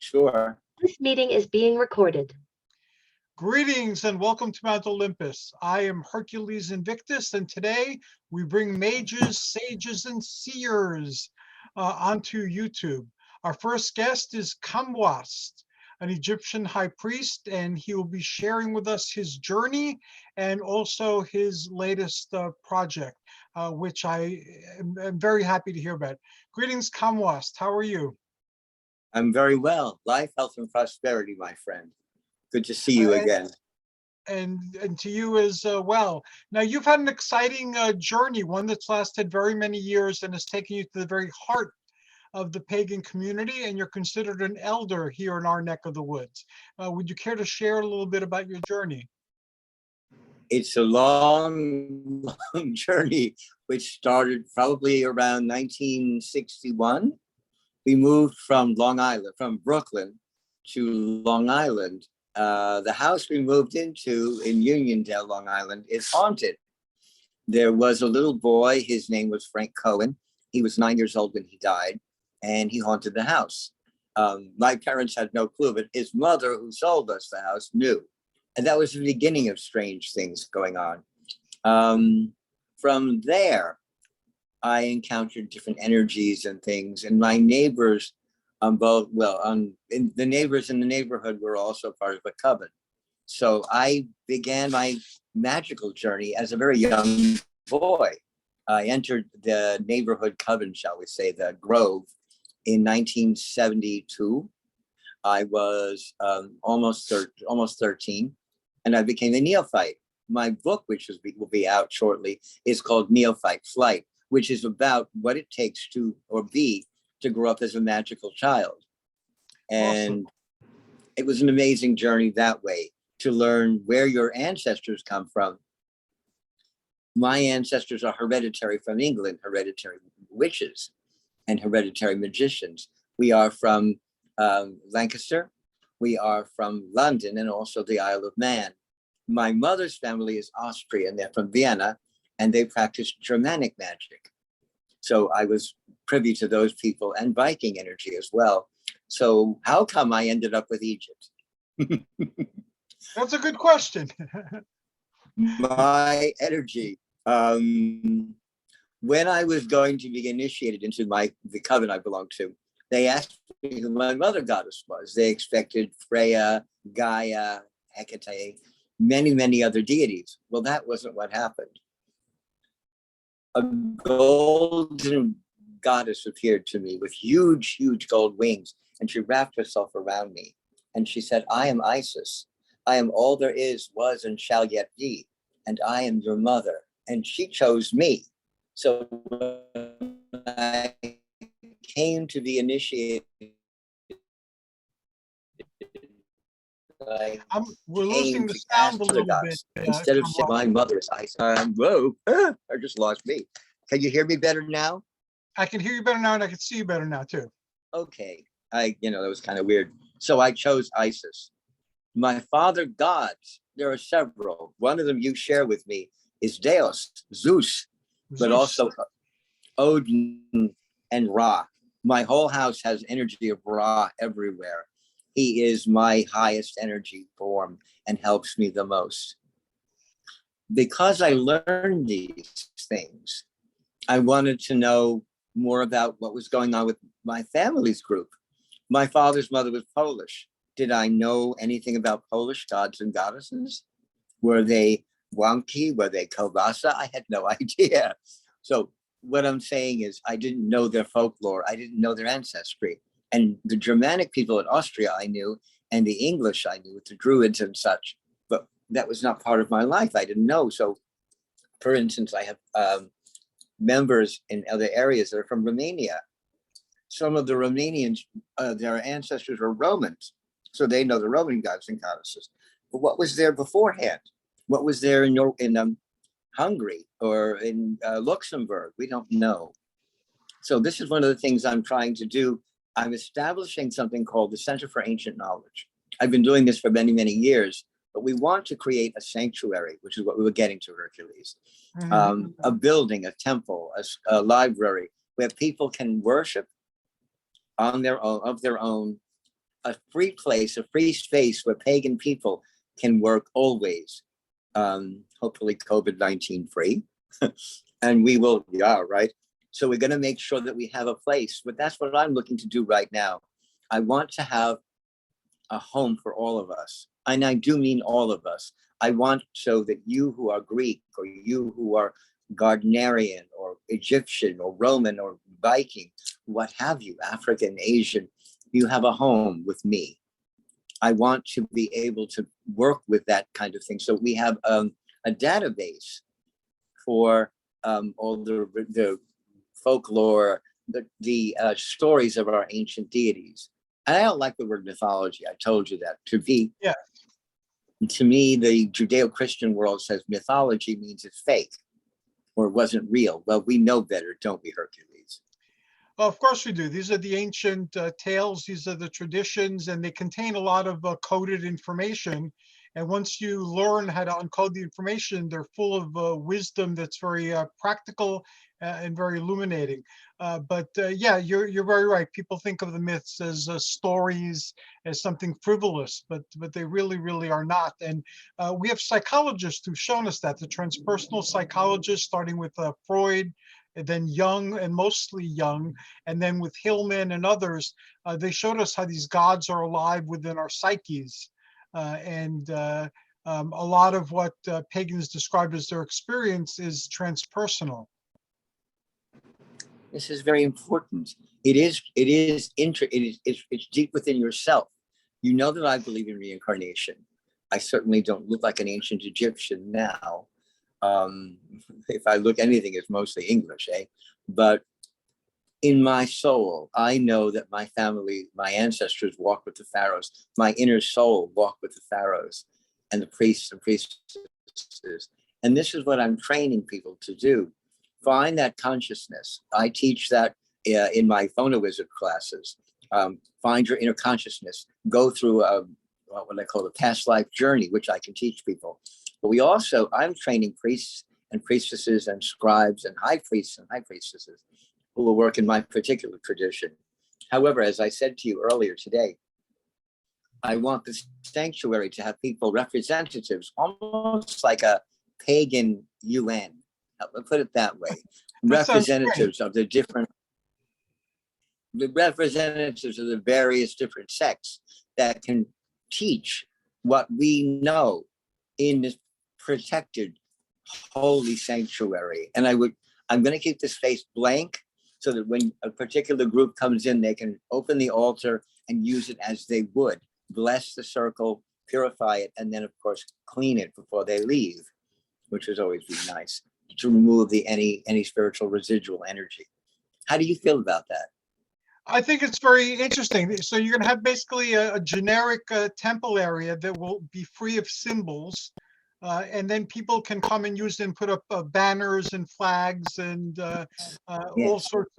Sure. This meeting is being recorded. Greetings and welcome to Mount Olympus. I am Hercules Invictus, and today we bring mages, sages, and seers onto YouTube. Our first guest is Khamuast, an Egyptian high priest, and he will be sharing with us his journey and also his latest project, which I am very happy to hear about. Greetings, Khamuast. How are you? I'm very well. Life, health, and prosperity, my friend. Good to see you again. And to you as well. Now, you've had an exciting journey, one that's lasted very many years and has taken you to the very heart of the pagan community, and you're considered an elder here in our neck of the woods. Would you care to share a little bit about your journey? It's a long, long journey, which started probably around 1961. We moved from Long Island, from Brooklyn to Long Island. The house we moved into in Uniondale, Long Island, is haunted. There was a little boy, his name was Frank Cohen. He was 9 years old when he died, and he haunted the house. My parents had no clue, but his mother, who sold us the house, knew. And that was the beginning of strange things going on. From there, I encountered different energies and things, and my neighbors the neighbors in the neighborhood were also part of a coven. So I began my magical journey as a very young boy. I entered the neighborhood coven, shall we say, the Grove, in 1972. I was almost 13, and I became a neophyte. My book, which will be out shortly, is called Neophyte Flight, which is about what it takes to grow up as a magical child. And It was an amazing journey that way, to learn where your ancestors come from. My ancestors are hereditary from England, hereditary witches and hereditary magicians. We are from Lancaster, we are from London, and also the Isle of Man. My mother's family is Austrian, they're from Vienna, and they practice Germanic magic. So I was privy to those people and Viking energy as well. So how come I ended up with Egypt? That's a good question. My energy. When I was going to be initiated into the coven I belonged to, they asked me who my mother goddess was. They expected Freya, Gaia, Hecate, many, many other deities. Well, that wasn't what happened. A golden goddess appeared to me with huge, huge gold wings, and she wrapped herself around me. And she said, I am Isis. I am all there is, was, and shall yet be. And I am your mother. And she chose me. So when I came to be initiated, We're losing the sound a little bit. Instead of saying my mother is Isis, whoa, I just lost me. Can you hear me better now? I can hear you better now, and I can see you better now too. Okay, that was kind of weird. So I chose Isis. My father gods, there are several. One of them you share with me is Zeus, but also Odin and Ra. My whole house has energy of Ra everywhere. He is my highest energy form and helps me the most. Because I learned these things, I wanted to know more about what was going on with my family's group. My father's mother was Polish. Did I know anything about Polish gods and goddesses? Were they Wonki? Were they Kowbasa? I had no idea. So what I'm saying is I didn't know their folklore. I didn't know their ancestry. And the Germanic people in Austria I knew, and the English I knew with the Druids and such, but that was not part of my life. I didn't know. So for instance, I have members in other areas that are from Romania. Some of the Romanians, their ancestors were Romans, so they know the Roman gods and goddesses. But what was there beforehand? What was there in Hungary or in Luxembourg? We don't know. So this is one of the things I'm trying to do. I'm establishing something called the Center for Ancient Knowledge. I've been doing this for many, many years, but we want to create a sanctuary, which is what we were getting to, Hercules. A building, a temple, a library where people can worship on their own, of their own, a free place, a free space where pagan people can work always. Hopefully COVID-19 free. And we will, yeah, right. So we're going to make sure that we have a place, but that's what I'm looking to do right now. I want to have a home for all of us. And I do mean all of us. I want so that you who are Greek, or you who are Gardnerian or Egyptian or Roman or Viking, what have you, African, Asian, you have a home with me. I want to be able to work with that kind of thing. So we have a database for all the folklore, the stories of our ancient deities. And I don't like the word mythology. I told you that. To me, the Judeo-Christian world says mythology means it's fake or it wasn't real. Well, we know better, don't we, Hercules? Well, of course we do. These are the ancient tales. These are the traditions, and they contain a lot of coded information. And once you learn how to uncode the information, they're full of wisdom that's very practical and very illuminating. But yeah, you're very right. People think of the myths as stories, as something frivolous, but they really are not. And we have psychologists who've shown us that, the transpersonal psychologists, starting with Freud, and then Jung, and mostly Jung, and then with Hillman and others, they showed us how these gods are alive within our psyches. A lot of what pagans described as their experience is transpersonal. This is very important. It's deep within yourself. You know that I believe in reincarnation. I certainly don't look like an ancient Egyptian now. If I look anything, it's mostly English, eh? But in my soul, I know that my family, my ancestors walked with the pharaohs. My inner soul walked with the pharaohs and the priests and priestesses. And this is what I'm training people to do. Find that consciousness. I teach that in my PhonoWizard classes. Find your inner consciousness. Go through what I call a past life journey, which I can teach people. But I'm training priests and priestesses and scribes and high priests and high priestesses who will work in my particular tradition. However, as I said to you earlier today, I want the sanctuary to have people, representatives, almost like a pagan UN. I'll put it that way. Representatives of the representatives of the various different sects that can teach what we know in this protected holy sanctuary. And I'm going to keep the space blank so that when a particular group comes in, they can open the altar and use it as they would, bless the circle, purify it, and then of course clean it before they leave, which would always be nice to remove any spiritual residual energy. How do you feel about that? I think it's very interesting. So you're going to have basically a generic temple area that will be free of symbols. And then people can come and use and put up banners and flags and all sorts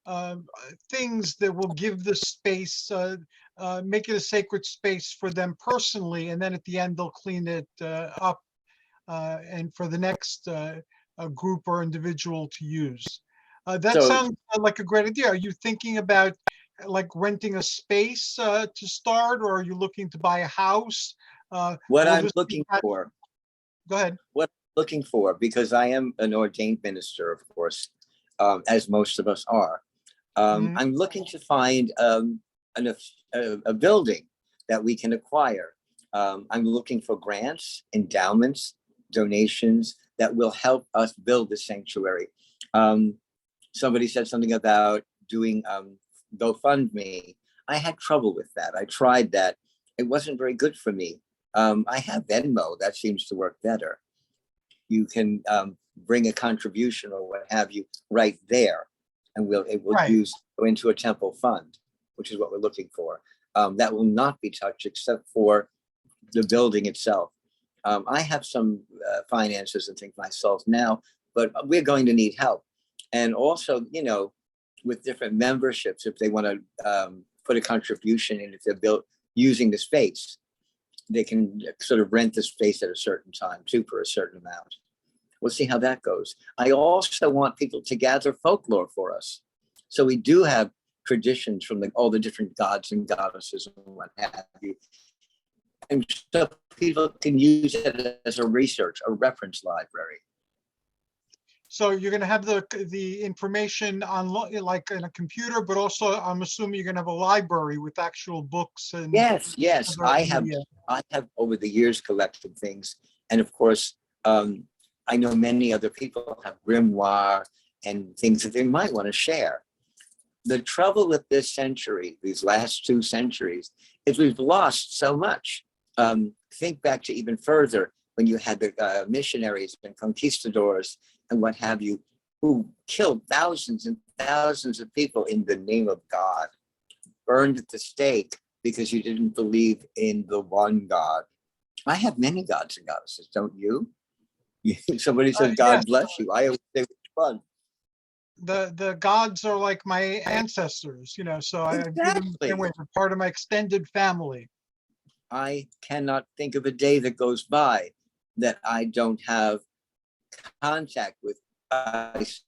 of things that will give the space, make it a sacred space for them personally. And then at the end, they'll clean it up and for the next group or individual to use. That sounds like a great idea. Are you thinking about like renting a space to start, or are you looking to buy a house? What I'm looking for. Go ahead. What I'm looking for, because I am an ordained minister, of course, as most of us are. I'm looking to find a building that we can acquire. I'm looking for grants, endowments, donations that will help us build the sanctuary. Somebody said something about doing GoFundMe. I had trouble with that. I tried that. It wasn't very good for me. I have Venmo. That seems to work better. You can bring a contribution or what have you right there, and it will go into a temple fund, which is what we're looking for. That will not be touched except for the building itself. I have some finances and things myself now, but we're going to need help. And also, with different memberships, if they want to put a contribution in, if they're built using the space, they can sort of rent the space at a certain time too for a certain amount. We'll see how that goes. I also want people to gather folklore for us. So we do have traditions from all the different gods and goddesses and what have you. And so people can use it as a reference library. So you're going to have the information on like in a computer, but also I'm assuming you're going to have a library with actual books and Yes. other I have media. over the years collected things. And of course, I know many other people have grimoire and things that they might want to share. The trouble with this century, these last 2 centuries, is we've lost so much. Think back to even further when you had the missionaries and conquistadors and what have you, who killed thousands and thousands of people in the name of God, burned at the stake because you didn't believe in the one God. I have many gods and goddesses, don't you? Somebody says, God Yes. bless you. I always say, which one? The gods are like my ancestors, so I view them the Exactly. same way. They're part of my extended family. I cannot think of a day that goes by that I don't have contact with Isis,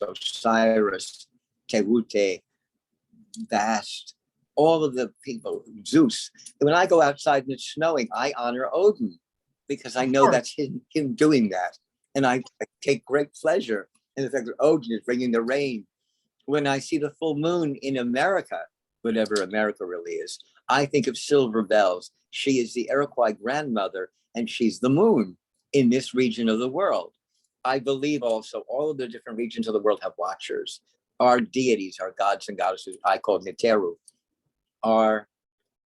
Osiris, Tehuti, Bast, all of the people, Zeus. When I go outside and it's snowing, I honor Odin because I know that's him doing that. And I take great pleasure in the fact that Odin is bringing the rain. When I see the full moon in America, whatever America really is, I think of Silver Bells. She is the Iroquois grandmother, and she's the moon in this region of the world. I believe also all of the different regions of the world have watchers. Our deities, our gods and goddesses, I call Neteru, are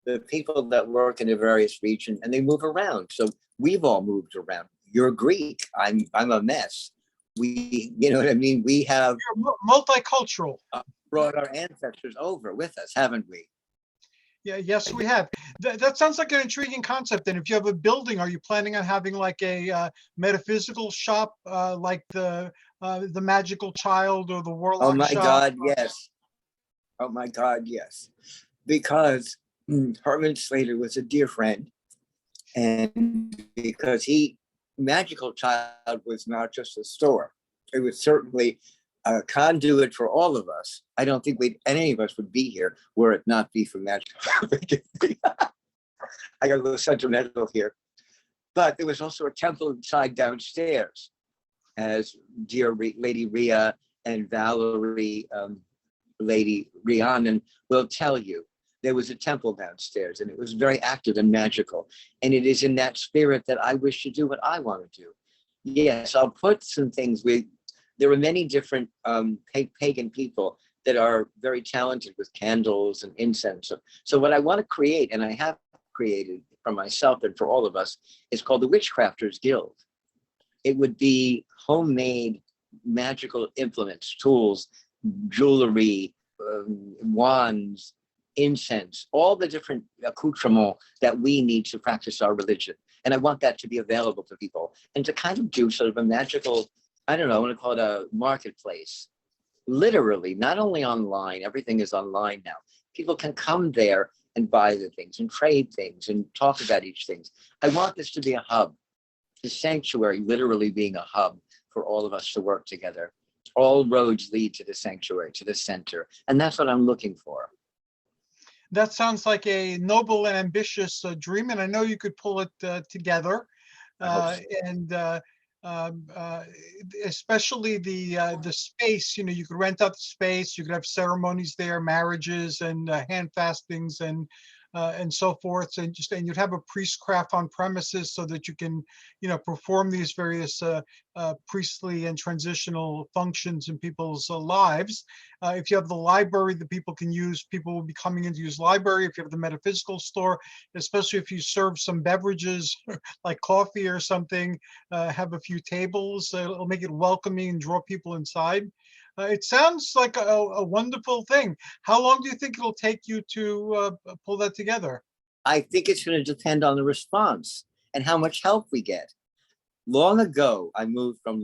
the people that work in a various region and they move around. So we've all moved around. You're Greek. I'm a mess. We, you know what I mean? We have Multicultural. Brought our ancestors over with us, haven't we? Yeah, yes, we have. That sounds like an intriguing concept. And if you have a building, are you planning on having like a metaphysical shop, like the magical child or the warlock Oh my shop? God, yes. Oh my God, yes. Because Herman Slater was a dear friend, and because Magical Child was not just a store, it was certainly a conduit for all of us. I don't think any of us would be here were it not be for Magical. I got a little sentimental here, but there was also a temple inside downstairs, as dear Lady Rhea and Valerie, Lady Rhiannon will tell you. There was a temple downstairs and it was very active and magical. And it is in that spirit that I wish to do what I want to do. Yes, I'll put some things. There are many different pagan people that are very talented with candles and incense. So what I want to create, and I have created for myself and for all of us, is called the Witchcrafters Guild. It would be homemade magical implements, tools, jewelry, wands, incense, all the different accoutrements that we need to practice our religion. And I want that to be available to people and to kind of do sort of a magical, I don't know, I want to call it a marketplace. Literally, not only online, everything is online now. People can come there and buy the things and trade things and talk about each thing. I want this to be a hub, the sanctuary literally being a hub for all of us to work together. All roads lead to the sanctuary, to the center. And that's what I'm looking for. That sounds like a noble and ambitious dream, and I know you could pull it together. And especially the space, you could rent out the space. You could have ceremonies there, marriages and hand fastings and so forth, and you'd have a priestcraft on premises so that you can perform these various priestly and transitional functions in people's lives. If you have the library that people can use, people will be coming in to use library. If you have the metaphysical store, especially if you serve some beverages like coffee or something, have a few tables, it'll make it welcoming and draw people inside. It sounds like a wonderful thing. How long do you think it'll take you to pull that together? I think it's going to depend on the response and how much help we get. Long ago, I moved from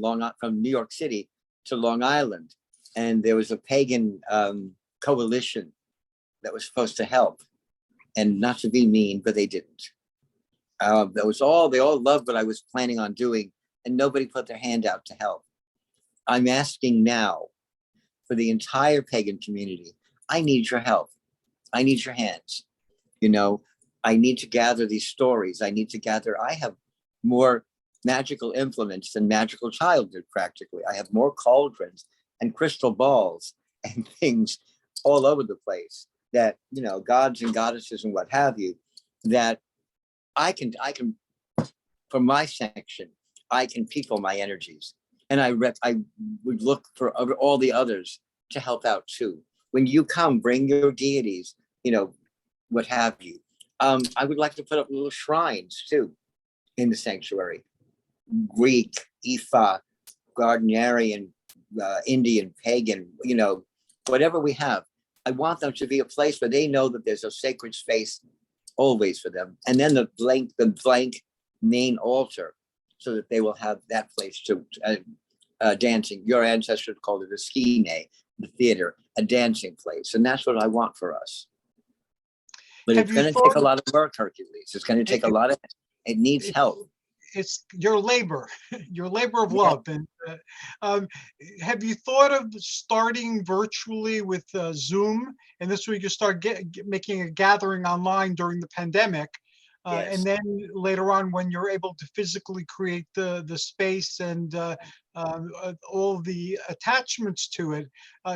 New York City to Long Island, and there was a pagan coalition that was supposed to help, and not to be mean, but they didn't. They all loved what I was planning on doing, and nobody put their hand out to help. I'm asking now for the entire pagan community. I need your help. I need your hands. You know, I need to gather these stories. I have more magical implements than magical child did practically. I have more cauldrons and crystal balls and things all over the place that, you know, gods and goddesses and what have you, that I can, for my section, I can people my energies. And I would look for all the others to help out too. When you come, bring your deities, you know, what have you. I would like to put up little shrines too in the sanctuary. Greek, Ifa, Gardnerian, Indian, pagan, you know, whatever we have. I want them to be a place where they know that there's a sacred space always for them. And then the blank main altar, so that they will have that place to dancing. Your ancestors called it a skine, the theater, a dancing place. And that's what I want for us. But it's going to take a lot of work, Hercules. It's going to take a lot of, it needs help. It's your labor of love. And have you thought of starting virtually with Zoom? And this way you start making a gathering online during the pandemic. Yes. And then later on, when you're able to physically create the space and all the attachments to it,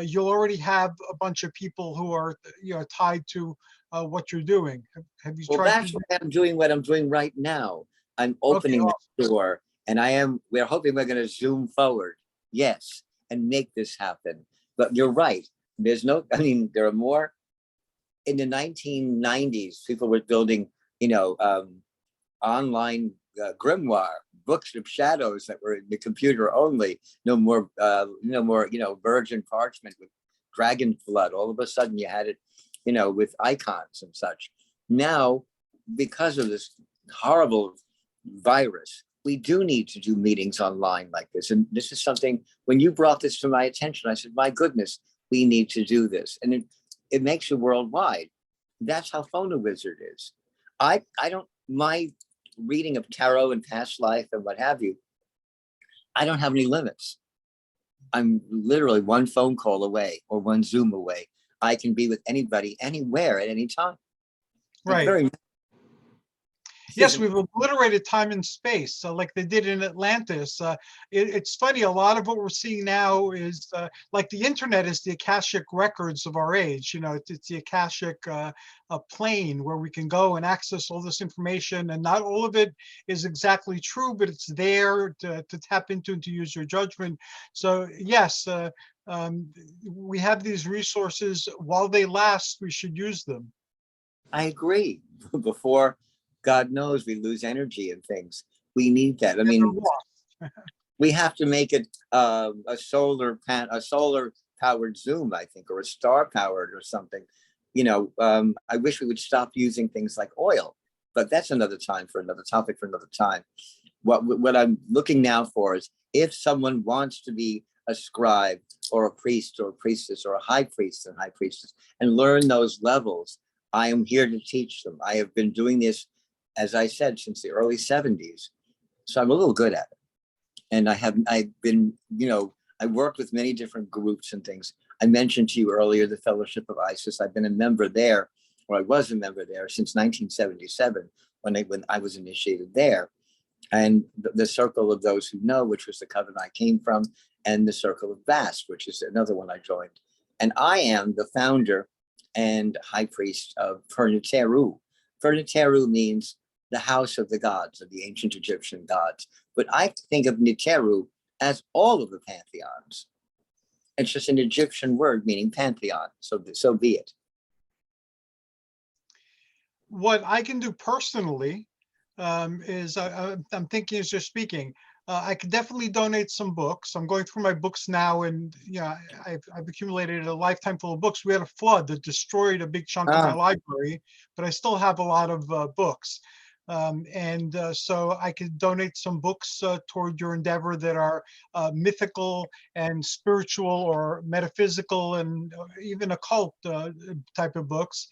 you'll already have a bunch of people who are, you know, tied to what you're doing. Have you Well, tried that's to? why I'm doing what I'm doing right now. I'm opening the door, and we're hoping we're going to zoom forward. Yes, and make this happen. But you're right. There are more. In the 1990s, people were building, you know, online grimoire, books of shadows that were in the computer only. No more, you know, virgin parchment with dragon blood. All of a sudden you had it, you know, with icons and such. Now, because of this horrible virus, we do need to do meetings online like this. And this is something, when you brought this to my attention, I said, my goodness, we need to do this. And it makes it worldwide. That's how Phone Wizard is. I don't, my reading of tarot and past life and what have you, I don't have any limits. I'm literally one phone call away or one Zoom away. I can be with anybody, anywhere, at any time. Right. Yes, we've obliterated time and space, so like they did in Atlantis. It's funny, a lot of what we're seeing now is like the internet is the Akashic records of our age. You know, it's the Akashic plane where we can go and access all this information, and not all of it is exactly true, but it's there to tap into and to use your judgment. So yes, we have these resources. While they last, we should use them. I agree. Before, God knows, we lose energy and things. We need that. I mean, we have to make it a solar powered Zoom, I think, or a star powered or something. You know, I wish we would stop using things like oil, but that's another time for another topic for another time. What I'm looking now for is, if someone wants to be a scribe or a priest or a priestess or a high priest and high priestess and learn those levels, I am here to teach them. I have been doing this, as I said, since the early 70s. So I'm a little good at it. And I've been, you know, I worked with many different groups and things. I mentioned to you earlier, the Fellowship of Isis. I've been a member there, or I was a member there since 1977, when I was initiated there. And the Circle of Those Who Know, which was the coven I came from, and the Circle of Bast, which is another one I joined. And I am the founder and high priest of Ferneteru. Ferneteru means the house of the gods, of the ancient Egyptian gods. But I think of Neteru as all of the pantheons. It's just an Egyptian word meaning pantheon. So be it. What I can do personally is I'm thinking as you're speaking. I could definitely donate some books. I'm going through my books now, and I've accumulated a lifetime full of books. We had a flood that destroyed a big chunk of my library, but I still have a lot of books. So I could donate some books toward your endeavor that are mythical and spiritual or metaphysical and even occult type of books.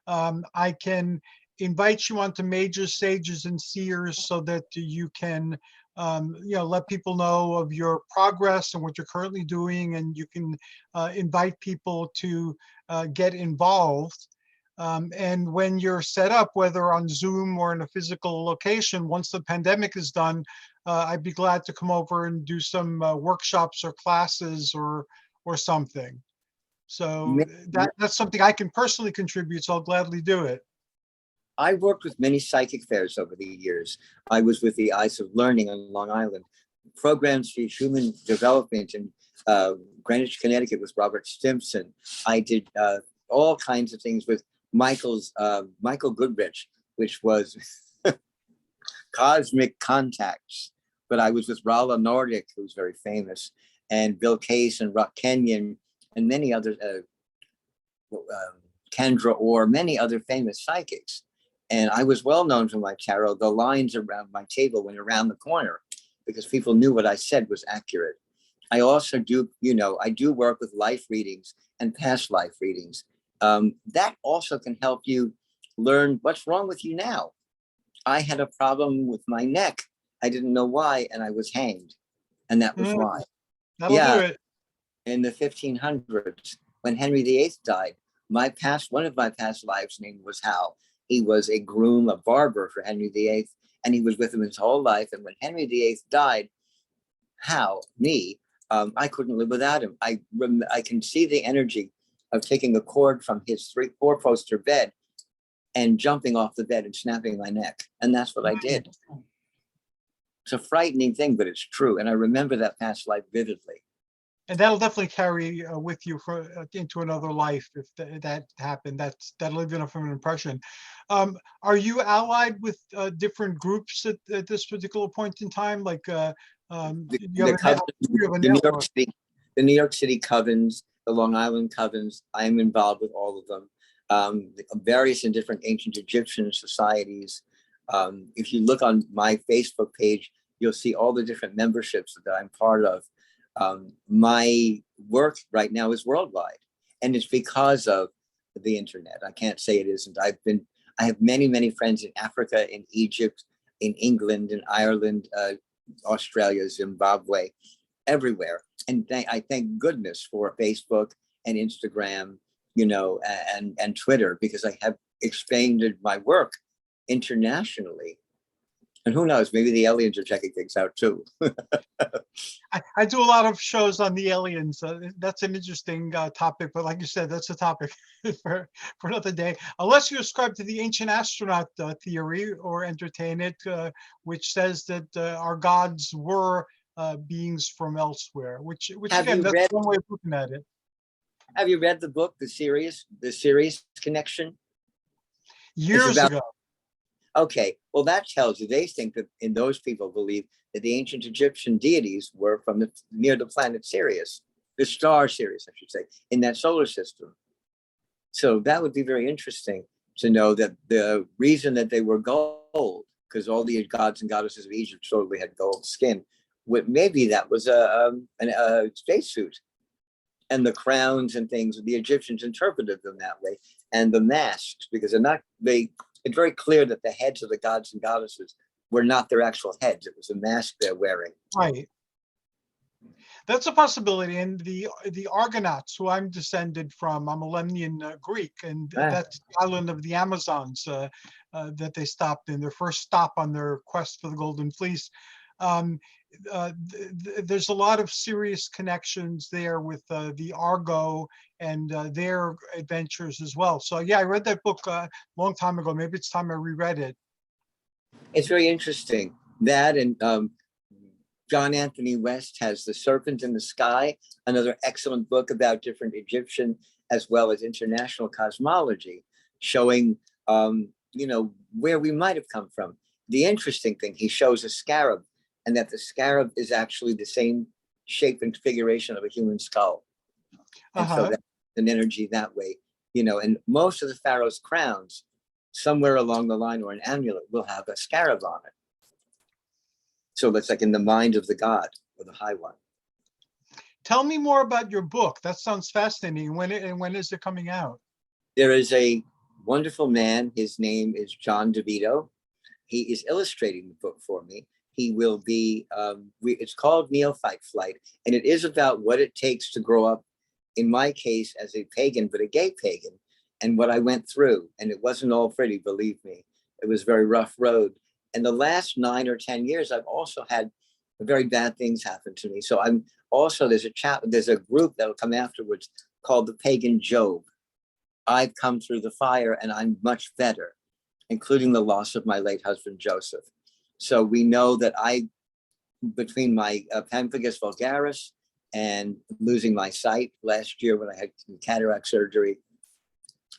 I can invite you onto Mages, Sages, and Seers so that you can let people know of your progress and what you're currently doing, and you can invite people to get involved. And when you're set up, whether on Zoom or in a physical location, once the pandemic is done, I'd be glad to come over and do some workshops or classes or something. So that's something I can personally contribute, so I'll gladly do it. I worked with many psychic fairs over the years. I was with the Eyes of Learning on Long Island, programs for human development in Greenwich, Connecticut with Robert Stimson. I did all kinds of things with Michael Goodrich, which was Cosmic Contacts. But I was with Rala Nordic, who's very famous, and Bill Case and Rock Kenyon, and many others, Kendra Orr, many other famous psychics. And I was well known for my tarot. The lines around my table went around the corner because people knew what I said was accurate. I also do, I do work with life readings and past life readings. That also can help you learn what's wrong with you now. I had a problem with my neck. I didn't know why, and I was hanged. And that was why. That'll do it. In the 1500s, when Henry VIII died, one of my past lives' name was Hal. He was a groom, a barber for Henry VIII, and he was with him his whole life. And when Henry VIII died, Hal, me, I couldn't live without him. I can see the energy of taking a cord from his 4-poster bed and jumping off the bed and snapping my neck. And that's what I did. It's a frightening thing, but it's true. And I remember that past life vividly. And that'll definitely carry with you into another life if that happened. That'll leave enough of an impression. Are you allied with different groups at this particular point in time? Like the New York City covens, the Long Island covens, I'm involved with all of them. Various and different ancient Egyptian societies. If you look on my Facebook page, you'll see all the different memberships that I'm part of. My work right now is worldwide, and it's because of the internet. I can't say it isn't. I have many friends in Africa, in Egypt, in England, in Ireland, Australia, Zimbabwe, everywhere. And I thank goodness for Facebook and Instagram, and Twitter, because I have expanded my work internationally. And who knows, maybe the aliens are checking things out too. I do a lot of shows on the aliens. That's an interesting topic, but like you said, that's a topic for another day. Unless you ascribe to the ancient astronaut theory or entertain it, which says that our gods were beings from elsewhere, which again, that's one way of looking at it. Have you read the book, The Series Connection? Years ago. Okay, well, that tells you they think that, and those people believe that the ancient Egyptian deities were from near the planet Sirius, the star Sirius, I should say, in that solar system. So that would be very interesting to know that the reason that they were gold, because all the gods and goddesses of Egypt totally had gold skin, maybe that was a spacesuit. And the crowns and things, the Egyptians interpreted them that way. And the masks, because it's very clear that the heads of the gods and goddesses were not their actual heads. It was a mask they're wearing. Right. That's a possibility. And the Argonauts, who I'm descended from, I'm a Lemnian Greek, and that's the island of the Amazons that they stopped in, their first stop on their quest for the Golden Fleece. There's a lot of serious connections there with the Argo and their adventures as well. So yeah, I read that book a long time ago. Maybe it's time I reread it. It's very interesting. That and John Anthony West has The Serpent in the Sky, another excellent book about different Egyptian as well as international cosmology, showing where we might have come from. The interesting thing, he shows a scarab, and that the scarab is actually the same shape and configuration of a human skull. And so that's an energy that way, and most of the pharaoh's crowns, somewhere along the line, or an amulet, will have a scarab on it. So that's like in the mind of the god, or the high one. Tell me more about your book. That sounds fascinating. When is it coming out? There is a wonderful man. His name is John DeVito. He is illustrating the book for me. he will be, it's called Neophyte Flight, and it is about what it takes to grow up, in my case, as a pagan, but a gay pagan, and what I went through. And it wasn't all pretty, believe me. It was a very rough road. And the last 9 or 10 years, I've also had very bad things happen to me. So I'm also, there's a group that'll come afterwards called the Pagan Job. I've come through the fire and I'm much better, including the loss of my late husband, Joseph. So we know that between my pemphigus vulgaris and losing my sight last year when I had cataract surgery,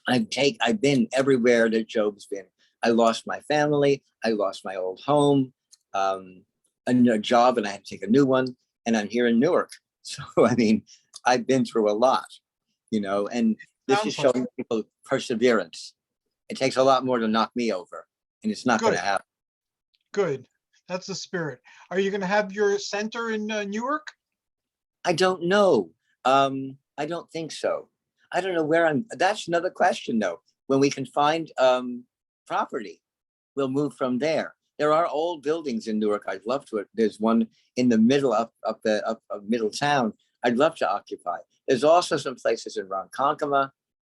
I've been everywhere that Job's been. I lost my family. I lost my old home, a job, and I had to take a new one. And I'm here in Newark. So, I mean, I've been through a lot, and this is showing people perseverance. It takes a lot more to knock me over, and it's not going to happen. Good. That's the spirit. Are you going to have your center in Newark? I don't know. I don't think so. I don't know where that's another question though. When we can find property, we'll move from there. There are old buildings in Newark. I'd love to. There's one in the middle up middle town. I'd love to occupy. There's also some places in Ronkonkoma.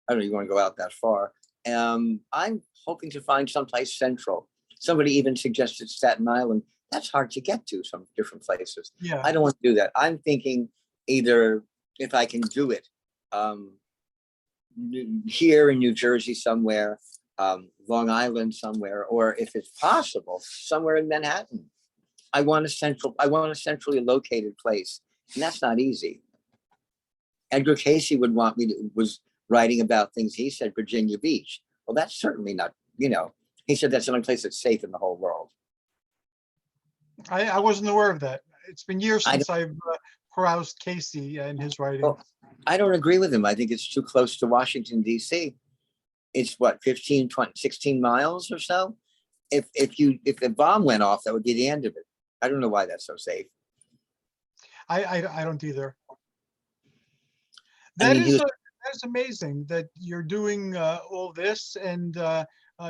I don't know if you want to go out that far. I'm hoping to find someplace central. Somebody even suggested Staten Island. That's hard to get to, some different places. Yeah. I don't want to do that. I'm thinking either, if I can do it, here in New Jersey somewhere, Long Island somewhere, or if it's possible, somewhere in Manhattan. I want a centrally located place, and that's not easy. Edgar Casey was writing about things. He said Virginia Beach. Well, that's certainly not, he said that's the only place that's safe in the whole world. I wasn't aware of that. It's been years since I've caroused Casey and his writing. Well, I don't agree with him. I think it's too close to Washington, D.C. It's what, 15, 20, 16 miles or so? If a bomb went off, that would be the end of it. I don't know why that's so safe. I don't either. I mean, That's amazing that you're doing all this, and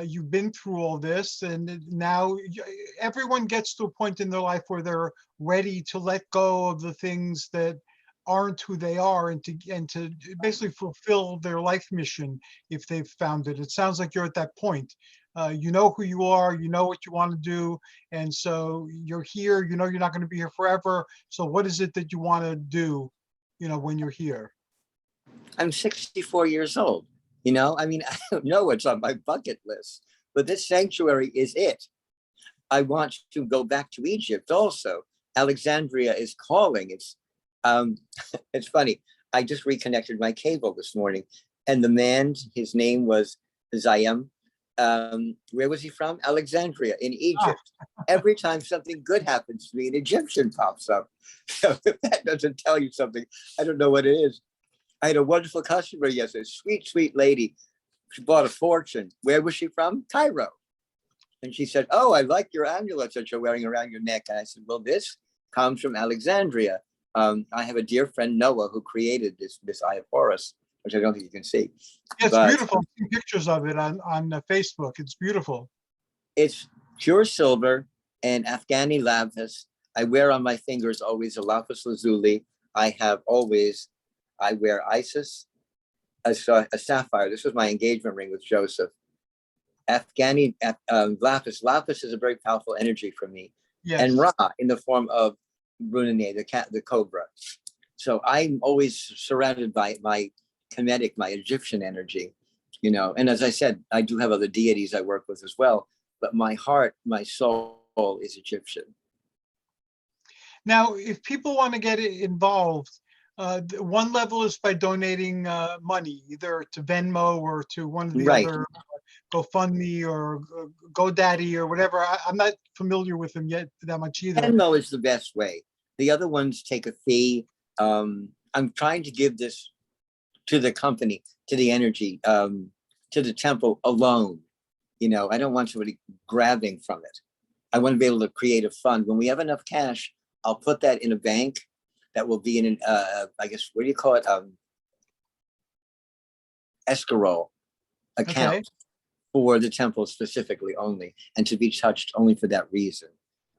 you've been through all this, and now everyone gets to a point in their life where they're ready to let go of the things that aren't who they are, and to basically fulfill their life mission if they've found it. It sounds like you're at that point. You know who you are, you know what you want to do, and so you're here. You know you're not going to be here forever. So what is it that you want to do, when you're here? I'm 64 years old. I mean, I don't know what's on my bucket list, but this sanctuary is it. I want to go back to Egypt also. Alexandria is calling. It's funny. I just reconnected my cable this morning, and the man, his name was Zayam. Where was he from? Alexandria in Egypt. Every time something good happens to me, an Egyptian pops up. So if that doesn't tell you something, I don't know what it is. I had a wonderful customer yesterday, sweet, sweet lady. She bought a fortune. Where was she from? Cairo. And she said, "Oh, I like your amulets that you're wearing around your neck." And I said, "Well, this comes from Alexandria. I have a dear friend, Noah, who created this Eye of Horus, which I don't think you can see." It's beautiful. I've seen pictures of it on Facebook. It's beautiful. It's pure silver and Afghani lapis. I wear on my fingers always a lapis lazuli. I wear Isis, a sapphire. This was my engagement ring with Joseph. Afghani lapis. Lapis is a very powerful energy for me. Yes. And Ra in the form of Brunine, the cobra. So I'm always surrounded by my Kemetic, my Egyptian energy, And as I said, I do have other deities I work with as well, but my heart, my soul is Egyptian. Now, if people want to get involved, one level is by donating money, either to Venmo or to one of the other GoFundMe or GoDaddy or whatever. I'm not familiar with them yet that much either. Venmo is the best way. The other ones take a fee. I'm trying to give this to the company, to the energy, to the temple alone. I don't want somebody grabbing from it. I want to be able to create a fund. When we have enough cash, I'll put that in a bank that will be in an, I guess, what do you call it? Escrow account for the temple specifically only, and to be touched only for that reason.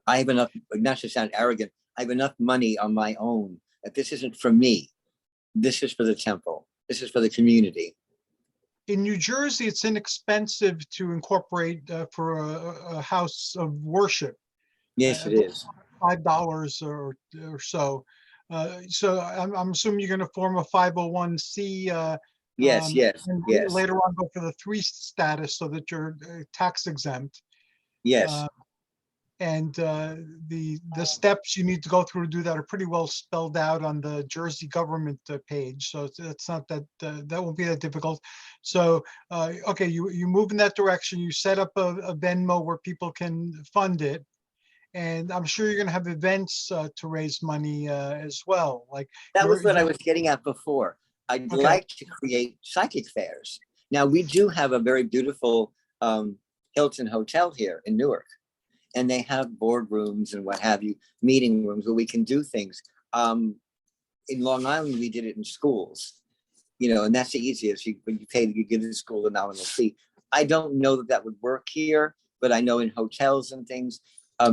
I have enough, not to sound arrogant, I have enough money on my own that this isn't for me. This is for the temple. This is for the community. In New Jersey, it's inexpensive to incorporate for a house of worship. Yes, it is. $5 or so. So I'm assuming you're going to form a 501c. Yes, yes, and yes, later on go for the 3 status so that you're tax exempt. yes. And the steps you need to go through to do that are pretty well spelled out on the Jersey government page. So it's not that that won't be that difficult. So okay, you move in that direction. You set up a Venmo where people can fund it, and I'm sure you're going to have events to raise money as well. Like That was what I was getting at before. I'd Okay. like to create psychic fairs. Now, we do have a very beautiful Hilton Hotel here in Newark, and they have boardrooms and what have you, meeting rooms where we can do things. In Long Island, we did it in schools, and that's the easiest. When you pay, you give the school a nominal fee. I don't know that would work here, but I know in hotels and things,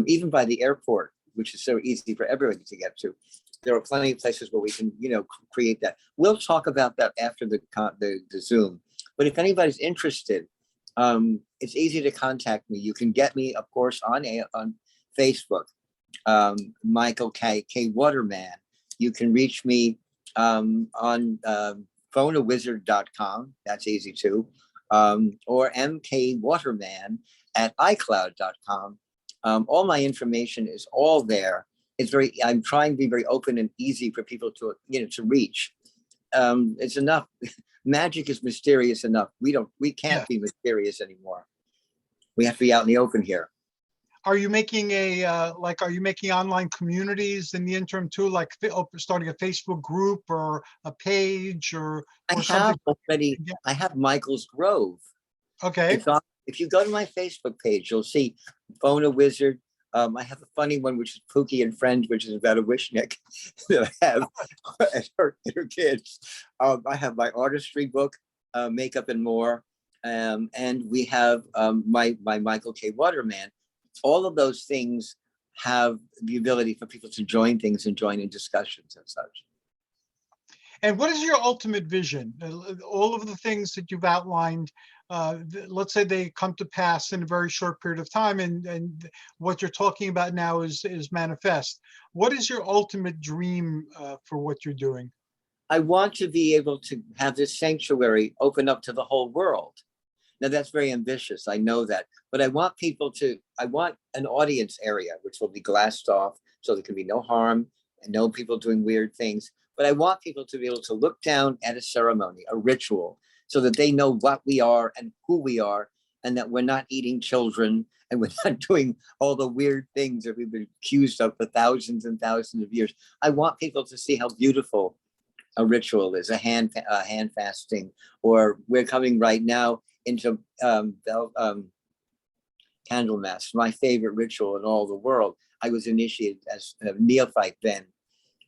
even by the airport, which is so easy for everybody to get to, there are plenty of places where we can, create that. We'll talk about that after the Zoom. But if anybody's interested, it's easy to contact me. You can get me, of course, on Facebook, Michael K. Waterman. You can reach me on phoneawizard.com. That's easy too. Or mkwaterman at icloud.com. All my information is all there. I'm trying to be very open and easy for people to reach. It's enough. Magic is mysterious enough. We can't be mysterious anymore. We have to be out in the open here. Are you making are you making online communities in the interim too, like starting a Facebook group or a page or something? I have Michael's Grove. Okay. If you go to my Facebook page, you'll see Phone a Wizard. I have a funny one, which is Pookie and Friends, which is about a wishnik that I have at her kids. I have my artistry book, Makeup and More. And we have my Michael K. Waterman. All of those things have the ability for people to join things and join in discussions and such. And what is your ultimate vision? All of the things that you've outlined, let's say they come to pass in a very short period of time, and what you're talking about now is manifest. What is your ultimate dream for what you're doing? I want to be able to have this sanctuary open up to the whole world. Now that's very ambitious, I know that, but I want an audience area, which will be glassed off so there can be no harm and no people doing weird things. But I want people to be able to look down at a ceremony, a ritual, so that they know what we are and who we are, and that we're not eating children and we're not doing all the weird things that we've been accused of for thousands and thousands of years. I want people to see how beautiful a ritual is, a hand fasting, or we're coming right now into Candlemas, my favorite ritual in all the world. I was initiated as a neophyte then,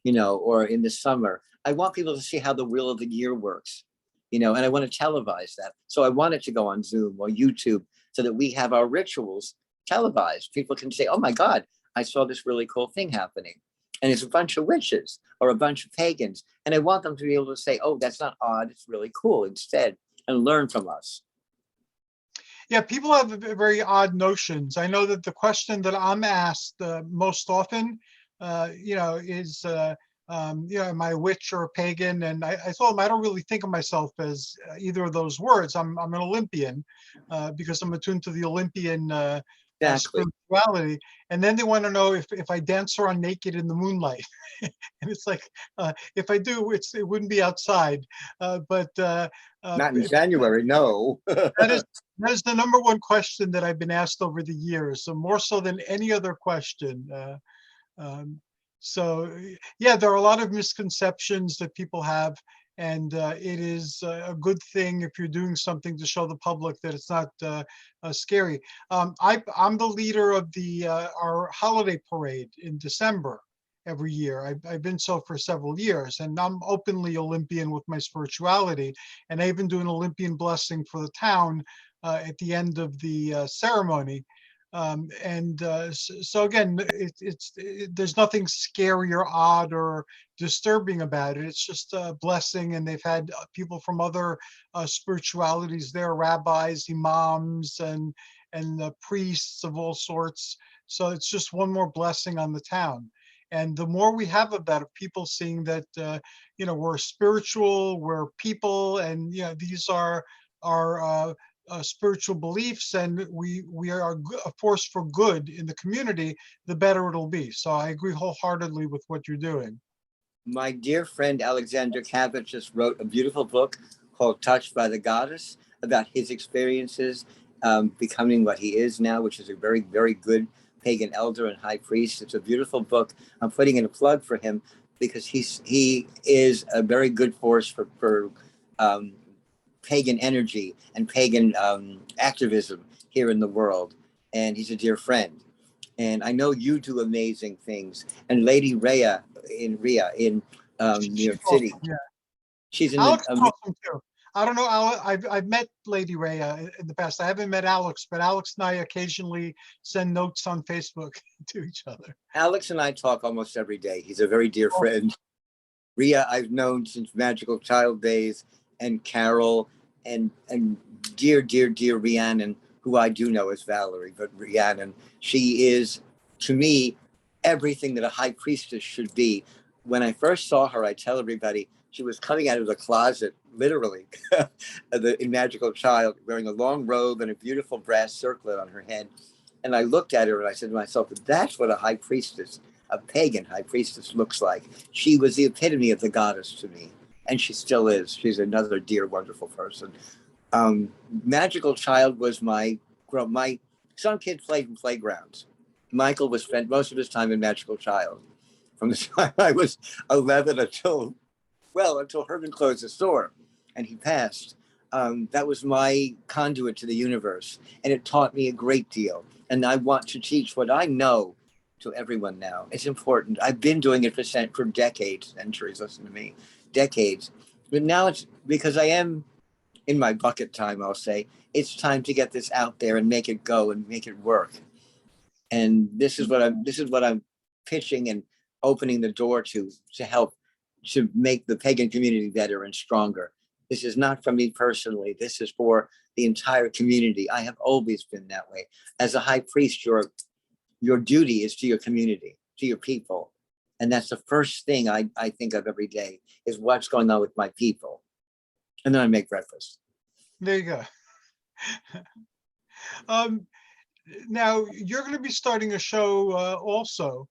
or in the summer. I want people to see how the wheel of the year works, and I want to televise that. So I want it to go on Zoom or YouTube so that we have our rituals televised. People can say, oh my God, I saw this really cool thing happening. And it's a bunch of witches or a bunch of pagans. And I want them to be able to say, oh, that's not odd, it's really cool instead, and learn from us. Yeah, people have very odd notions. I know that the question that I'm asked most often, is, am I a witch or a pagan? And I told them I don't really think of myself as either of those words. I'm an Olympian because I'm attuned to the Olympian spirituality. And then they want to know if I dance around naked in the moonlight. And it's like, if I do, it wouldn't be outside. But not in January, no. that is the number one question that I've been asked over the years, so more so than any other question. So yeah, there are a lot of misconceptions that people have, and it is a good thing if you're doing something to show the public that it's not scary. I'm the leader of our holiday parade in December every year. I've been so for several years, and I'm openly Olympian with my spirituality, and I even do an Olympian blessing for the town at the end of the ceremony. So again, there's nothing scary or odd or disturbing about it. It's just a blessing, and they've had people from other spiritualities there, rabbis, imams, and priests of all sorts. So it's just one more blessing on the town. And the more we have of that, of people seeing that, we're spiritual, we're people, and these are our spiritual beliefs, and we are a force for good in the community, the better it'll be. So I agree wholeheartedly with what you're doing. My dear friend Alexander Khamuast just wrote a beautiful book called Touched by the Goddess about his experiences becoming what he is now, which is a very, very good pagan elder and high priest. It's a beautiful book. I'm putting in a plug for him because he is a very good force for pagan energy and pagan activism here in the world. And he's a dear friend. And I know you do amazing things. And Lady Rhea in New York City. Awesome, yeah. She's in Alex is the awesome too. I don't know, I've met Lady Rhea in the past. I haven't met Alex, but Alex and I occasionally send notes on Facebook to each other. Alex and I talk almost every day. He's a very dear friend. Rhea I've known since Magical Child days, and Carol and dear Rhiannon, who I do know as Valerie, but Rhiannon, she is to me everything that a high priestess should be. When I first saw her, I tell everybody she was coming out of the closet, literally, in Magical Child, wearing a long robe and a beautiful brass circlet on her head. And I looked at her and I said to myself, that's what a high priestess, a pagan high priestess, looks like. She was the epitome of the goddess to me, and she still is. She's another dear, wonderful person. Magical Child was my some kids played in playgrounds. Michael was spent most of his time in Magical Child from the time I was 11 until Herman closed the store and he passed. That was my conduit to the universe, and it taught me a great deal. And I want to teach what I know to everyone now. It's important. I've been doing it for decades, centuries, listen to me, decades. But now it's because I am in my bucket time, I'll say, it's time to get this out there and make it go and make it work. And this is what I'm pitching and opening the door to help to make the pagan community better and stronger. This is not for me personally. This is for the entire community. I have always been that way. As a high priest, your duty is to your community, to your people. And that's the first thing I think of every day is what's going on with my people. And then I make breakfast. There you go. Now, you're going to be starting a show also.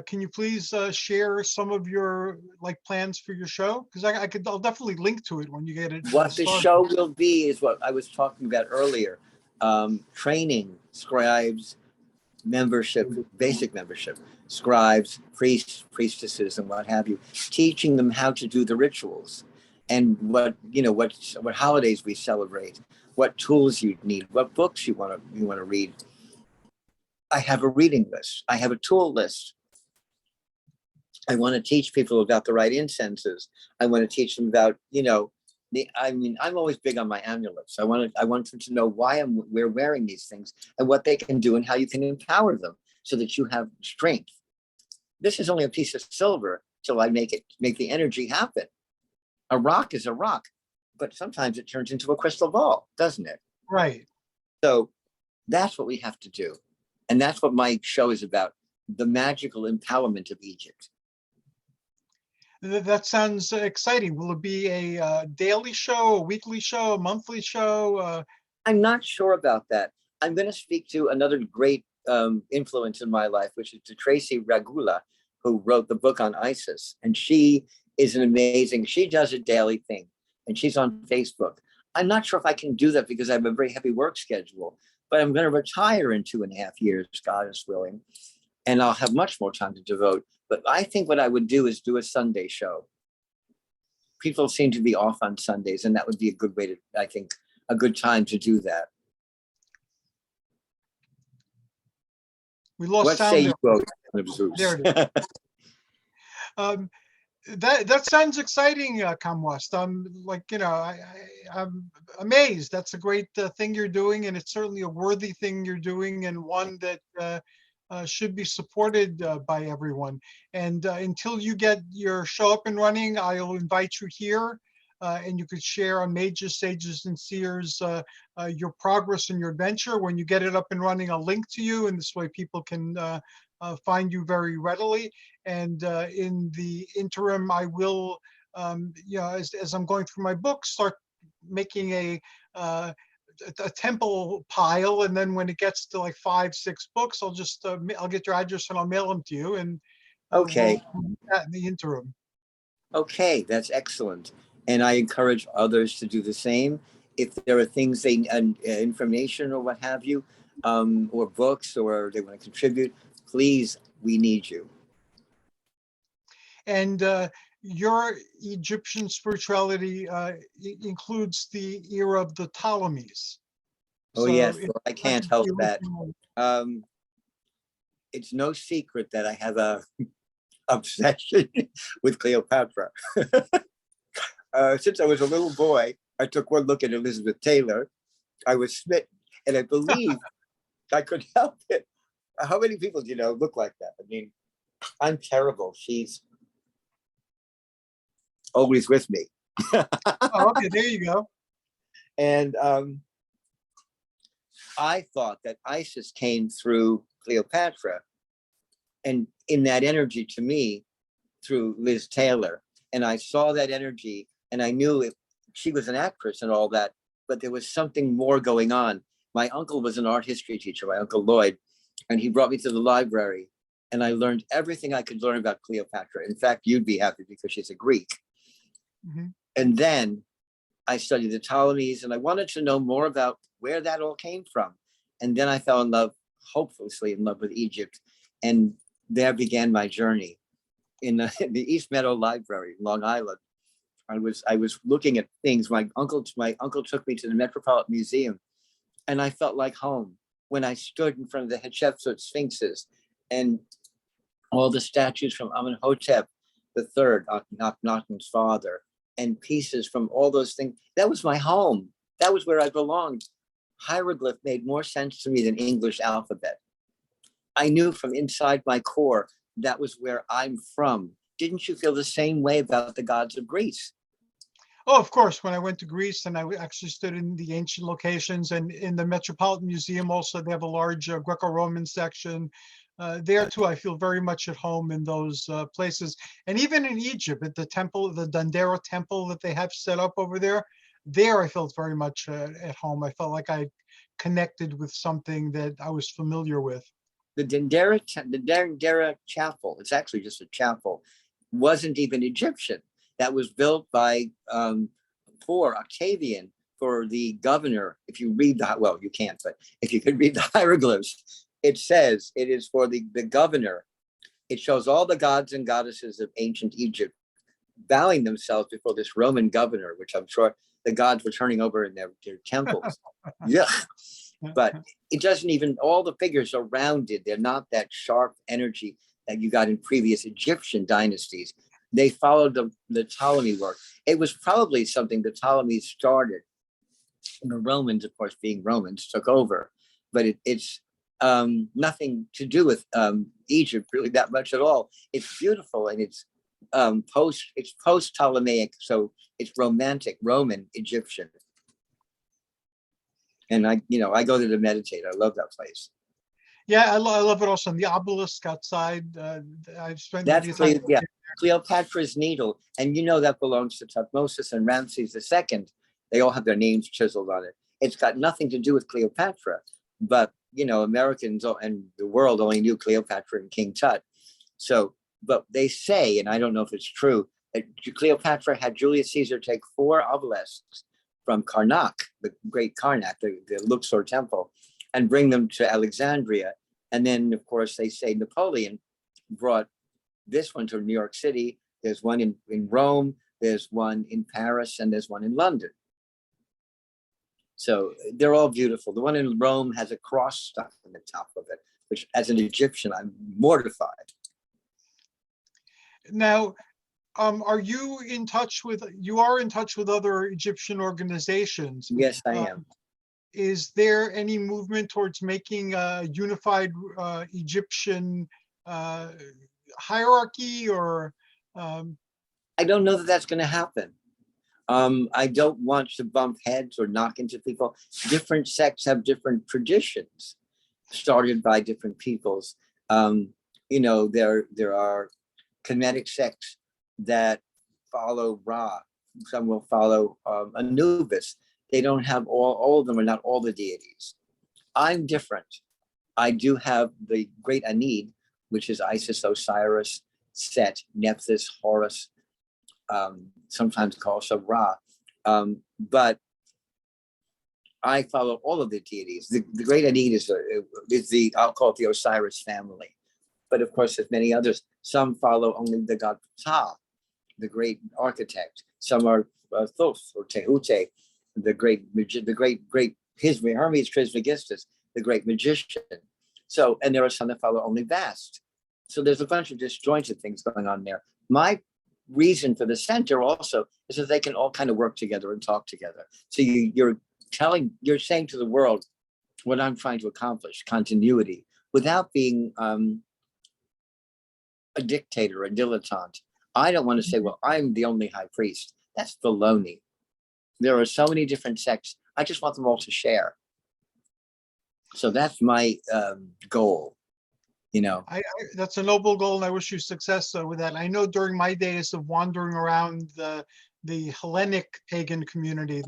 Can you please share some of your plans for your show? Because I'll definitely link to it when you get it. What the show will be is what I was talking about earlier. Training scribes, membership, basic membership, scribes, priests, priestesses, and what have you, teaching them how to do the rituals and what holidays we celebrate, what tools you need, what books you want to read. I have a reading list. I have a tool list. I want to teach people about the right incenses. I want to teach them about, I'm always big on my amulets. I want them to know why we're wearing these things and what they can do and how you can empower them so that you have strength. This is only a piece of silver till I make the energy happen. A rock is a rock, but sometimes it turns into a crystal ball, doesn't it? Right. So that's what we have to do. And that's what my show is about, the magical empowerment of Egypt. That sounds exciting. Will it be a daily show, a weekly show, a monthly show? I'm not sure about that. I'm going to speak to another great influence in my life, which is to Tracy Regula, who wrote the book on Isis. And she is she does a daily thing, and she's on Facebook. I'm not sure if I can do that because I have a very heavy work schedule, but I'm going to retire in 2.5 years, God is willing, and I'll have much more time to devote. But I think what I would do is do a Sunday show. People seem to be off on Sundays, and that would be a good way a good time to do that. We lost what sound say there. you both of Zeus? There it is. That sounds exciting, Khamuast. I'm amazed. That's a great thing you're doing, and it's certainly a worthy thing you're doing, and one that should be supported by everyone. And until you get your show up and running, I'll invite you here, and you could share on Mages, Sages, and Seers your progress and your adventure. When you get it up and running, I'll link to you, and this way people can find you very readily. And in the interim, I will, as I'm going through my book, start making a temple pile, and then when it gets to like 5, 6 books, I'll get your address and I'll mail them to you, and Okay. we'll do that in the interim. Okay, that's excellent. And I encourage others to do the same. If there are things information or what have you, or books, or they want to contribute, please, we need you. And your Egyptian spirituality includes the era of the Ptolemies. Oh, So yes, it's well, I can't help that. original. It's no secret that I have a obsession with Cleopatra. Since I was a little boy, I took one look at Elizabeth Taylor. I was smitten, and I believe I couldn't help it. How many people do you know look like that? I mean, I'm terrible. She's always with me. Oh, okay, there you go. And I thought that Isis came through Cleopatra, and in that energy to me through Liz Taylor. And I saw that energy, and I knew she was an actress and all that, but there was something more going on. My uncle was an art history teacher, my Uncle Lloyd, and he brought me to the library, and I learned everything I could learn about Cleopatra. In fact, you'd be happy because she's a Greek. Mm-hmm. And then I studied the Ptolemies, and I wanted to know more about where that all came from. And then I fell in love, hopelessly in love with Egypt. And there began my journey in the East Meadow Library, Long Island. I was looking at things. My uncle took me to the Metropolitan Museum, and I felt like home when I stood in front of the Hatshepsut Sphinxes and all the statues from Amenhotep III, Akhenaten's father, and pieces from all those things. That was my home. That was where I belonged. Hieroglyph made more sense to me than English alphabet. I knew from inside my core that was where I'm from. Didn't you feel the same way about the gods of Greece? Oh, of course. When I went to Greece, and I actually stood in the ancient locations, and in the Metropolitan Museum also, they have a large Greco-Roman section. There too, I feel very much at home in those places. And even in Egypt, at the temple, the Derendera Temple that they have set up over there, I felt very much at home. I felt like I connected with something that I was familiar with. The Derendera Chapel, it's actually just a chapel, wasn't even Egyptian. That was built by for Octavian, for the governor. If you read well, you can't, but if you could read the hieroglyphs, it says it is for the governor. It shows all the gods and goddesses of ancient Egypt bowing themselves before this Roman governor, which I'm sure the gods were turning over in their temples. Yeah. But it doesn't even, all the figures are rounded. They're not that sharp energy that you got in previous Egyptian dynasties. They followed the Ptolemy work. It was probably something the Ptolemies started. And the Romans, of course, being Romans, took over. But it's nothing to do with Egypt really that much at all. It's beautiful, and it's post-Ptolemaic, so it's romantic, Roman, Egyptian. And I go there to meditate. I love that place. Yeah, I love it also. And the obelisk outside, I've spent That's time. Cleopatra's Needle. And that belongs to Tutmosis and Ramses II. They all have their names chiseled on it. It's got nothing to do with Cleopatra, but Americans and the world only knew Cleopatra and King Tut. So, but they say, and I don't know if it's true, that Cleopatra had Julius Caesar take 4 obelisks from Karnak, the great Karnak, the Luxor temple, and bring them to Alexandria. And then, of course, they say Napoleon brought this one to New York City. There's one in Rome, there's one in Paris, and there's one in London. So they're all beautiful. The one in Rome has a cross stuck on the top of it, which as an Egyptian, I'm mortified. Now, Are you in touch with, you are in touch with other Egyptian organizations? Yes, I Uh, am. Is there any movement towards making a unified Egyptian uh, hierarchy or? um, I don't know that that's going to happen. I don't want to bump heads or knock into people. Different sects have different traditions started by different peoples. There are Kemetic sects that follow Ra. Some will follow Anubis. They don't have all of them are not all the deities. I'm different. I do have the great Anid, which is Isis, Osiris, Set, Nephthys, Horus, sometimes called Ra. But I follow all of the deities. The great Anid is the, I'll call it the Osiris family. But of course, there's many others. Some follow only the god Ptah, the great architect. Some are Thoth or Tehute, the great Hermes Trismegistus, the great magician. So, and there are some that follow only Vast. So there's a bunch of disjointed things going on there. My reason for the center also is that they can all kind of work together and talk together. So you're saying to the world what I'm trying to accomplish, continuity, without being a dictator, a dilettante. I don't want to say, well, I'm the only high priest. That's baloney. There are so many different sects. I just want them all to share. So that's my goal. That's a noble goal, and I wish you success with that. I know during my days of wandering around the Hellenic pagan community,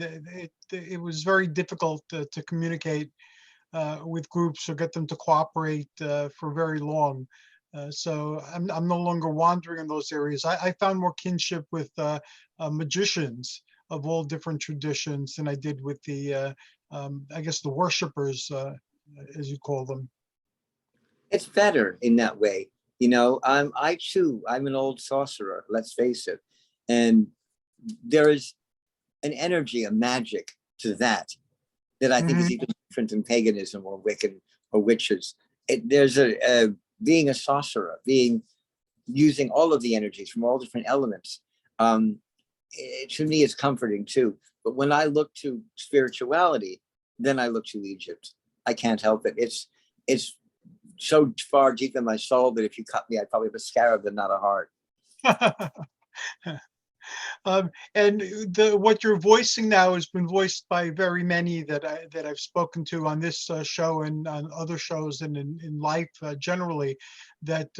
it was very difficult to communicate with groups or get them to cooperate for very long. So I'm no longer wandering in those areas. I found more kinship with magicians of all different traditions than I did with the, I guess, the worshipers, as you call them. It's better in that way. I'm an old sorcerer, let's face it. And there is an energy, a magic to that I think is even different than paganism or Wiccan or witches. There's being a sorcerer, using all of the energies from all different elements. To me, it's comforting too. But when I look to spirituality, then I look to Egypt. I can't help it. It's so far deep in my soul that if you cut me, I'd probably have a scarab and not a heart. And what you're voicing now has been voiced by very many that I've spoken to on this show and on other shows and in life generally, that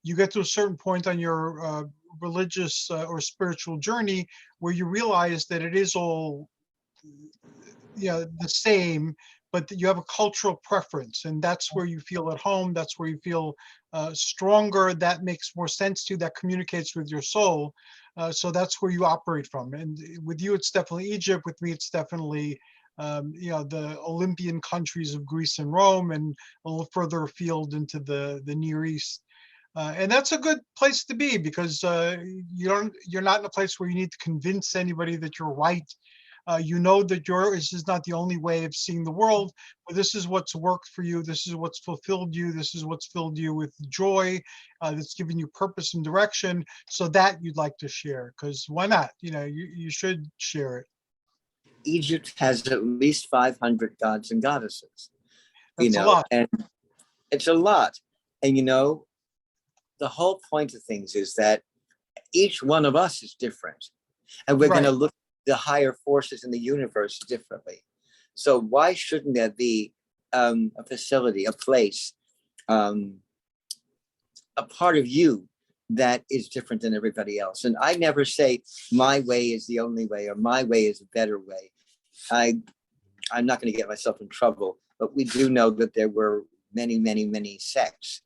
you get to a certain point on your religious or spiritual journey where you realize that it is all the same, but that you have a cultural preference, and that's where you feel at home. That's where you feel stronger. That makes more sense to you. That communicates with your soul. So that's where you operate from. And with you, it's definitely Egypt. With me, it's definitely the Olympian countries of Greece and Rome, and a little further afield into the Near East. And that's a good place to be, because you're not in a place where you need to convince anybody that you're right. You know that yours is not the only way of seeing the world, but this is what's worked for you. This is what's fulfilled you. This is what's filled you with joy, that's given you purpose and direction. So that you'd like to share, because why not? You should share it. Egypt has at least 500 gods and goddesses. That's a lot. And it's a lot. And the whole point of things is that each one of us is different, and we're going to look the higher forces in the universe differently. So why shouldn't there be a facility, a place, a part of you that is different than everybody else? And I never say my way is the only way or my way is a better way. I'm not going to get myself in trouble, but we do know that there were many, many, many sects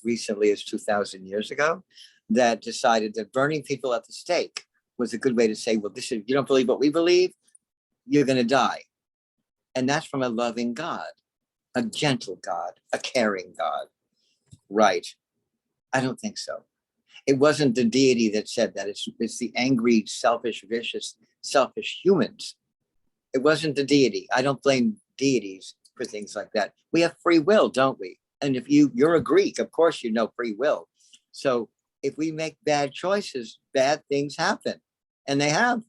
recently as 2,000 years ago that decided that burning people at the stake was a good way to say, well, you don't believe what we believe, you're going to die. And that's from a loving God, a gentle God, a caring God. Right. I don't think so. It wasn't the deity that said that. It's the angry, selfish, vicious, selfish humans. It wasn't the deity. I don't blame deities for things like that. We have free will, don't we? And if you're a Greek, of course, free will. So if we make bad choices, bad things happen. And they have.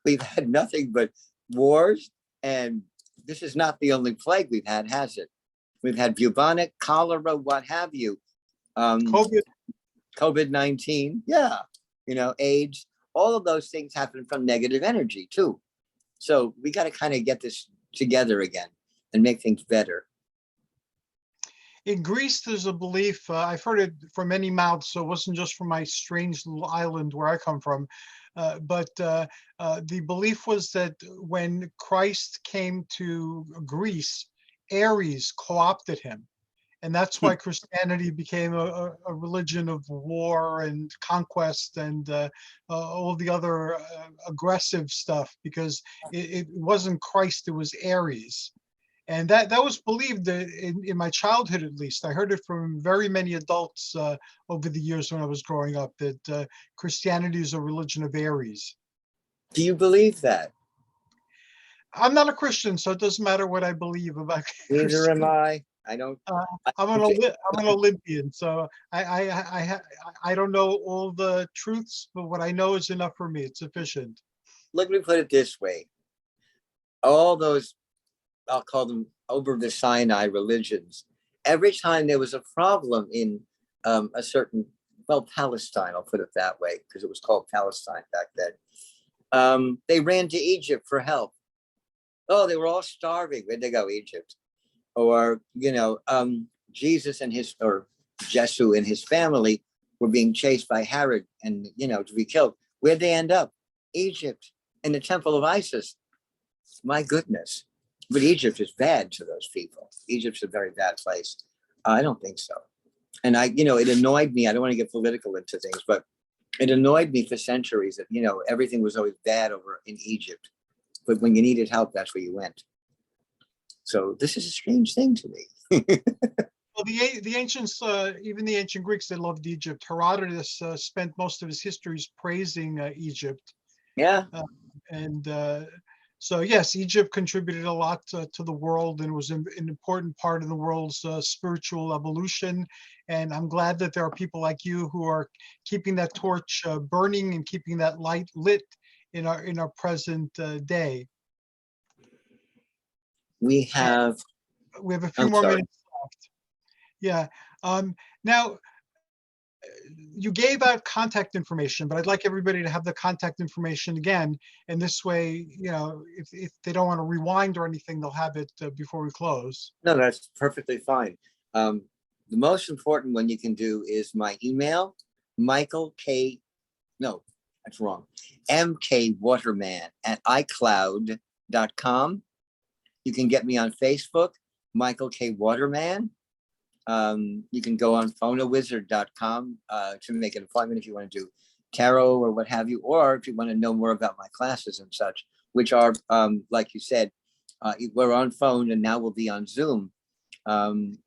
We've had nothing but wars, and this is not the only plague we've had, has it? We've had bubonic, cholera, what have you. COVID. COVID-19, yeah, AIDS, all of those things happen from negative energy too. So we got to kind of get this together again and make things better. In Greece, there's a belief, I've heard it from many mouths, so it wasn't just from my strange little island where I come from, but the belief was that when Christ came to Greece, Aries co-opted him. And that's why Christianity became a religion of war and conquest and all the other aggressive stuff, because it wasn't Christ, it was Aries. And that was believed in my childhood, at least. I heard it from very many adults over the years when I was growing up, that Christianity is a religion of Aries. Do you believe that? I'm not a Christian, so it doesn't matter what I believe about Neither am I. I don't. I'm an Olympian, so I don't know all the truths, but what I know is enough for me. It's sufficient. Let me put it this way. All those, I'll call them over the Sinai religions, every time there was a problem in a certain, Palestine, I'll put it that way, because it was called Palestine back then. They ran to Egypt for help. Oh, they were all starving. Where'd they go? Egypt. Or, Jesus and Jesu and his family were being chased by Herod and, to be killed. Where'd they end up? Egypt, in the temple of Isis. My goodness. But Egypt is bad to those people. Egypt's a very bad place. I don't think so. And it annoyed me. I don't want to get political into things, but it annoyed me for centuries that, everything was always bad over in Egypt. But when you needed help, that's where you went. So this is a strange thing to me. Well, the ancients, even the ancient Greeks, they loved Egypt. Herodotus spent most of his histories praising Egypt. Yeah. So yes, Egypt contributed a lot to the world and was an important part of the world's spiritual evolution. And I'm glad that there are people like you who are keeping that torch burning and keeping that light lit in our present day. We have a few more minutes left. Yeah. Now, you gave out contact information, but I'd like everybody to have the contact information again. And this way, if they don't want to rewind or anything, they'll have it before we close. No, that's perfectly fine. The most important one you can do is my email, mkwaterman@icloud.com. You can get me on Facebook, Michael K. Waterman. You can go on phonawizard.com to make an appointment if you want to do tarot or what have you, or if you want to know more about my classes and such, which are, like you said, we're on phone and now we'll be on Zoom. And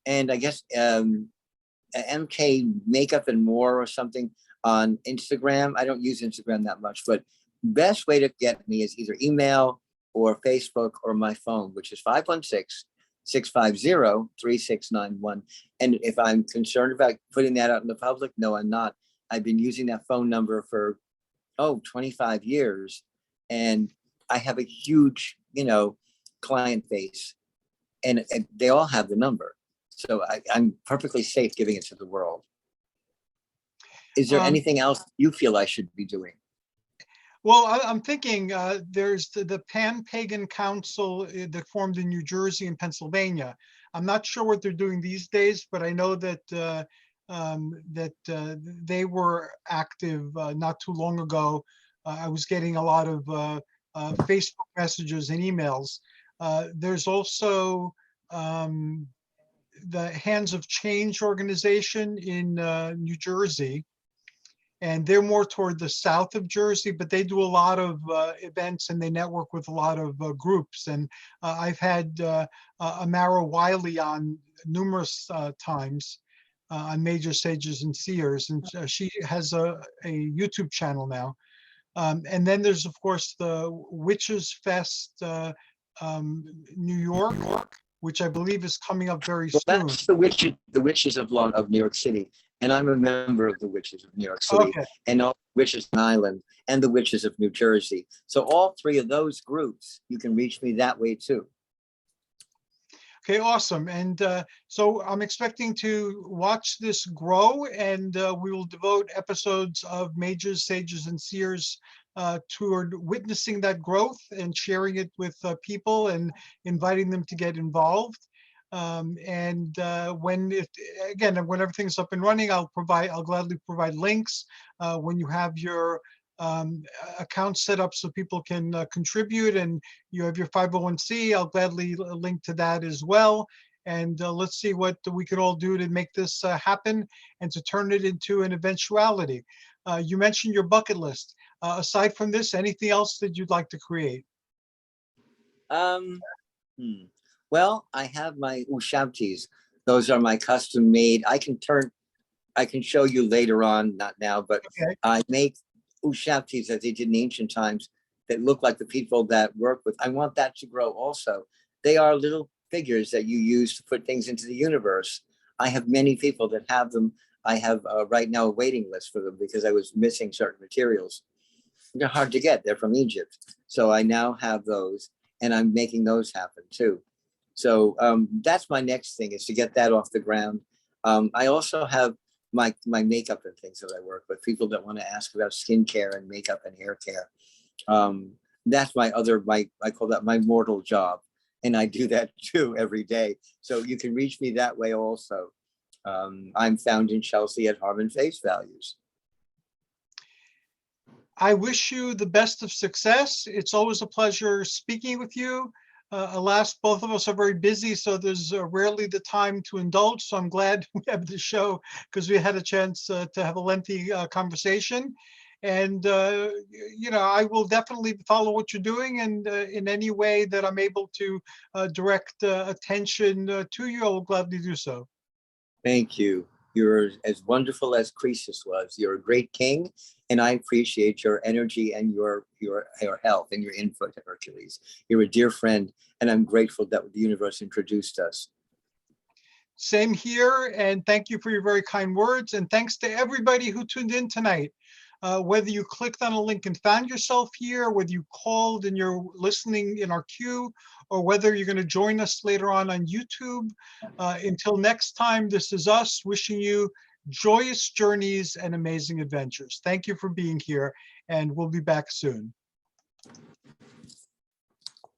I guess MK Makeup and More or something on Instagram. I don't use Instagram that much, but best way to get me is either email or Facebook or my phone, which is 516-650-3691. And if I'm concerned about putting that out in the public, no, I'm not. I've been using that phone number for, 25 years. And I have a huge, client base, and they all have the number. So I'm perfectly safe giving it to the world. Is there anything else you feel I should be doing? Well, I'm thinking there's the Pan-Pagan Council that formed in New Jersey and Pennsylvania. I'm not sure what they're doing these days, but I know that they were active not too long ago. I was getting a lot of Facebook messages and emails. There's also the Hands of Change organization in New Jersey. And they're more toward the south of Jersey, but they do a lot of events and they network with a lot of groups. And I've had Amara Wiley on numerous times on Major Sages and Seers, and she has a YouTube channel now. And then there's, of course, the Witches Fest New York, which I believe is coming up very soon. That's the witches of New York City. And I'm a member of the Witches of New York City, Okay. and all Witches of Island, and the Witches of New Jersey. So all three of those groups, you can reach me that way too. Okay, awesome. And so I'm expecting to watch this grow, and we will devote episodes of Mages, Sages, and Seers toward witnessing that growth and sharing it with people and inviting them to get involved. And when everything's up and running, I'll gladly provide links when you have your account set up so people can contribute, and you have your 501c. I'll gladly link to that as well. And let's see what we can all do to make this happen and to turn it into an eventuality. You mentioned your bucket list. Aside from this, anything else that you'd like to create? Well, I have my ushabtis. Those are my custom made. I can show you later on, not now, but Okay. I make ushabtis as they did in ancient times that look like the people that work with. I want that to grow also. They are little figures that you use to put things into the universe. I have many people that have them. I have right now a waiting list for them because I was missing certain materials. They're hard to get. They're from Egypt. So I now have those, and I'm making those happen too. So that's my next thing, is to get that off the ground. I also have my makeup and things that I work with, people that want to ask about skincare and makeup and hair care. That's my I call that my mortal job. And I do that too every day. So you can reach me that way also. I'm found in Chelsea at Harmon Face Values. I wish you the best of success. It's always a pleasure speaking with you. Alas, both of us are very busy, so there's rarely the time to indulge. So I'm glad we have the show because we had a chance to have a lengthy conversation. And, I will definitely follow what you're doing. And in any way that I'm able to direct attention to you, I will gladly do so. Thank you. You're as wonderful as Croesus was. You're a great king, and I appreciate your energy and your help and your input, Hercules. You're a dear friend, and I'm grateful that the universe introduced us. Same here, and thank you for your very kind words. And thanks to everybody who tuned in tonight. Whether you clicked on a link and found yourself here, whether you called and you're listening in our queue, or whether you're going to join us later on YouTube. Until next time, this is us wishing you joyous journeys and amazing adventures. Thank you for being here, and we'll be back soon.